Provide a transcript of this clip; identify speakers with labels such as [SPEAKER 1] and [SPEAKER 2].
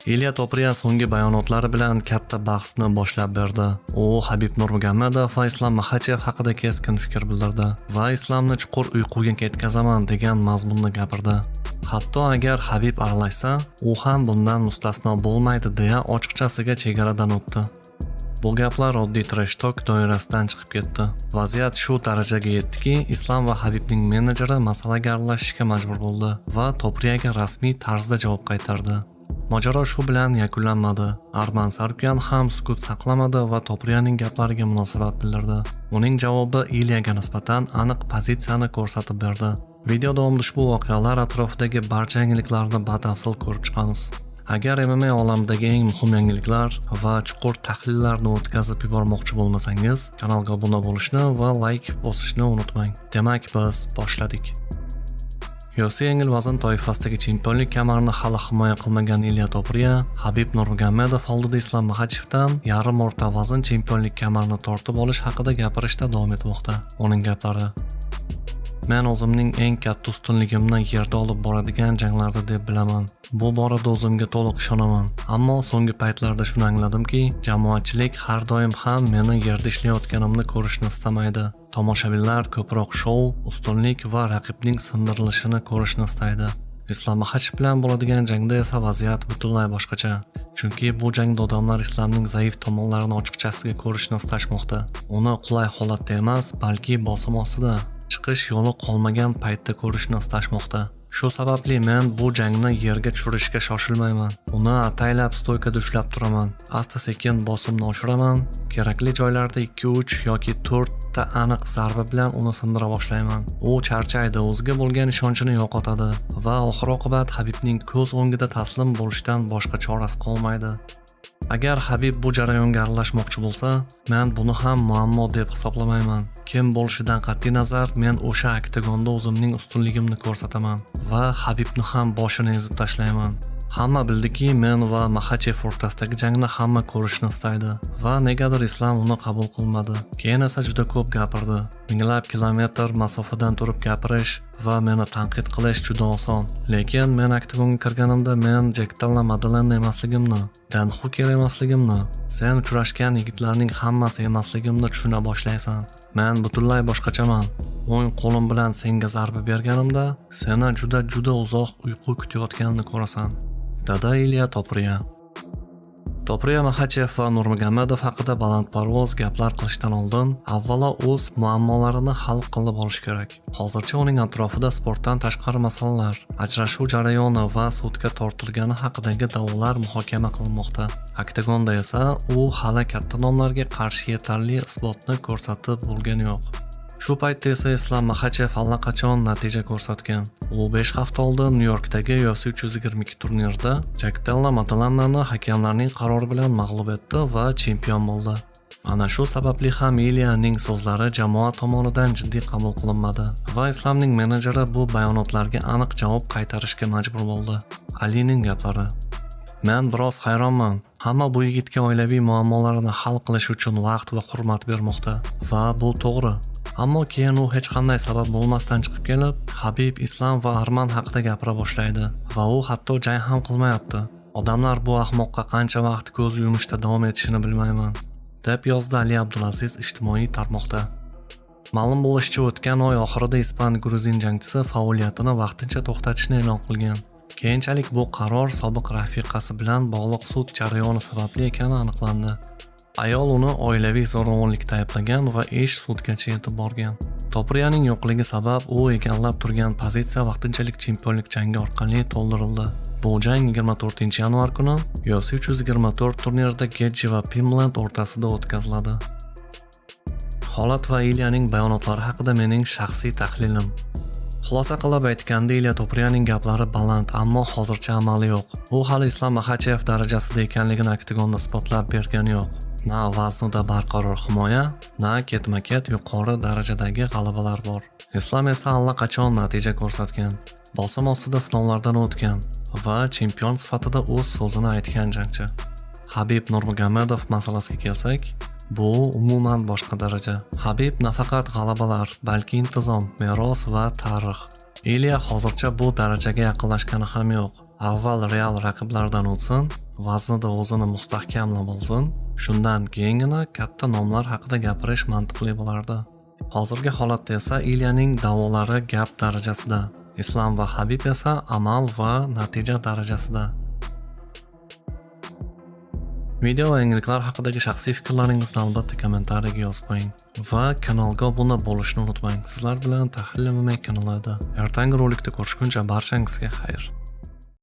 [SPEAKER 1] Ilya Topuria so'nggi bayonotlari bilan katta bahsni boshlab berdi. U Habib Nurmagomedov va Islom Makhachev haqida keskin fikr bildirdi va islomni chuqur uyquga ketkazaman degan mazmunni gapirdi. Hatto agar Habib aralashsa, u ham bundan mustasno bo'lmaydi deya ochiqchasiga chegaradan o'tdi. Bu gaplar oddiy trash talk doirasidan chiqib ketdi. Vaziyat shu darajaga yetdiki, Islom va Habibning menejeri masalaga aralashishga majbur bo'ldi va Topuriaga rasmiy tarzda javob qaytardi. Mojaro shu bilan yakunlanmadi. Arman Sarkyan ham sukut saqlamadi va Topurianing gaplariga munosabat bildirdi. Uning javobi Ilyaga nisbatan aniq pozitsiyani ko'rsatib berdi. Video davomida ushbu voqealar atrofidagi barcha yangiliklarni batafsil ko'rib chiqamiz. Agar MMA olamidagi eng muhim yangiliklar va chuqur tahlillarni o'tkazib yubormoqchi bo'lmasangiz, kanalga obuna bo'lishni va like bosishni unutmang. Demak, biz boshladik. UFC yengil vazn toifasidagi chempionlik kamarini hali himoya qilmagan Ilya Topuria, Habib Nurmagomedov oldida Islom Makhachevdan yarim o'rta vazn chempionlik kamarini tortib olish haqida gapirishda davom etmoqda. Uning gaplari: Men o'zimning eng katta ustunligimni yerda olib boradigan janglarda deb bilaman. Bu borada o'zimga to'liq ishonaman. Ammo so'nggi paytlarda shuni angladimki, jamoatchilik har doim ham meni yerda ishlayotganimni ko'rishni istamaydi. Tomoshabinlar ko'proq shou, ustunlik va raqibning sindirilishini ko'rishni istaydi. Islom Makhachev bilan bo'ladigan jangda esa vaziyat butunlay boshqacha. Chunki bu jangda odamlar Islomning zaif tomonlarini ochiqchasiga ko'rishni istashmoqda. Uni qulay holatda emas, balki bosim ostida, chiqish yo'li qolmagan paytda ko'rishni istashmoqda. Shu sababli men bu jangni yerga tushirishga shoshilmayman. Uni ataylab stoykada ushlab turaman. Asta-sekin bosimni oshiraman. Kerakli joylarda 2-3 yoki 4 ta aniq zarba bilan uni sindira boshlayman. U charchaydi, o'ziga bo'lgan ishonchini yo'qotadi va oxir-oqibat Habibning ko'z o'ngida taslim bo'lishdan boshqa chorasi qolmaydi. Agar Habib bu jarayonga aralashmoqchi bo'lsa, men buni ham muammo deb hisoblamayman. Kim bo'lishidan qat'iy nazar, men o'sha oktagonda o'zimning ustunligimni ko'rsataman va Habibni ham boshini ezib tashlayman. Hamma bildiki, men va Makhachev o'rtasidagi jangni hamma ko'rishni istaydi va negadir Islom uni qabul qilmadi. Keyin esa juda ko'p gapirdi. Minglab kilometr masofadan turib gapirish va meni tanqid qilish juda oson. Lekin men oktagonga kirganimda men Jack Della Maddalena emasligimni, Dan Hooker emasligimni, sen uchrashgan yigitlarning hammasi emasligimni tushuna boshlaysan. Men butunlay boshqachaman. O'ng qo'lim bilan senga zarba berganimda, seni juda uzoq uyqu kutayotganini ko'rasan. Dada Ilya Topuria. Topuria Makhachev va Nurmagomedov haqida balandparvoz gaplar qilishdan oldin, avvalo o'z muammolarini hal qilib olish kerak. Hozircha uning atrofida sportdan tashqari masalalar, ajrashuv jarayoni va sudga tortilgani haqidagi da'volar muhokama qilinmoqda. Oktagonda esa u hali katta nomlarga qarshi yetarli isbotni ko'rsatib bo'lgani yo'q. Shu paytda esa Islom Makhachev allaqachon natija ko'rsatgan. U 5 hafta oldin Nyu-Yorkdagi UFC 322 turnirida Jack Della Maddalenani hakamlarning qarori bilan mag'lub etdi va chempion bo'ldi. Ana shu sababli ham Ilyaning so'zlari jamoa tomonidan jiddiy qabul qilinmadi va Islomning menejeri bu bayonotlarga aniq javob qaytarishga majbur bo'ldi. Alining gaplari: Men biroz hayronman. Hamma bu yigitga oilaviy muammolarini hal qilish uchun vaqt va hurmat bermoqda va bu to'g'ri. Ammo keyin u hech qanday sabab bo'lmasdan chiqib kelib, Habib, Islom va Arman haqida gapira boshlaydi va u hatto jang ham qilmayapti. Odamlar bu ahmoqqa qancha vaqt ko'z yumishda davom etishini bilmayman, deb yozdi Ali Abdulaziz ijtimoiy tarmoqda. Ma'lum bo'lishicha, o'tgan oy oxirida ispan-gruzin jangchisi faoliyatini vaqtincha to'xtatishni e'lon qilgan. Keyinchalik bu qaror sobiq rafiqasi bilan bog'liq sud jarayoni sababli ekani aniqlandi. Ayol uni oilaviy zo'ravonlikda ayblagan va ish sudgacha yetib borgan. Topurianing yo'qligi sabab u egallab turgan pozitsiya vaqtinchalik chempionlik jangi orqali to'ldirildi. Bu jang 24-yanvar kuni UFC 324 turnirida Getji va Pimland o'rtasida o'tkaziladi. Holat va Ilyaning bayonotlari haqida mening shaxsiy tahlilim. Xulosa qilib aytganda, Ilya Topurianing gaplari baland, ammo hozircha amali yo'q. U hali Islom Makhachev darajasida ekanligini oktagonda isbotlab bergani yo'q. Na vaznida barqaror himoya, na ketma-ket yuqori darajadagi g'alabalar bor. Islom esa allaqachon natija ko'rsatgan, bosim ostida sinovlardan o'tgan va chempion sifatida o'z so'zini aytgan jangchi. Habib Nurmagomedov masalasiga kelsak, bu umuman boshqa daraja. Habib nafaqat g'alabalar, balki intizom, meros va tarix. Ilya hozircha bu darajaga yaqinlashgani ham yo'q. Avval real raqiblardan o'tsin, vaznida o'zini mustahkamlab olsin, shundan keyingina katta nomlar haqida gapirish mantiqli bo'lardi. Hozirgi holatda esa Ilyaning da'volari gap darajasida, Islam va Habib esa amal va natija darajasida. Video va yangiliklar haqidagi shaxsiy fikrlaringizni albatta kommentariyaga yozib qo'ying va kanalga obuna bo'lishni unutmang. Sizlar bilan Tahlil MMA kanalida ertangi rolikda ko'rishguncha barchangizga xayr.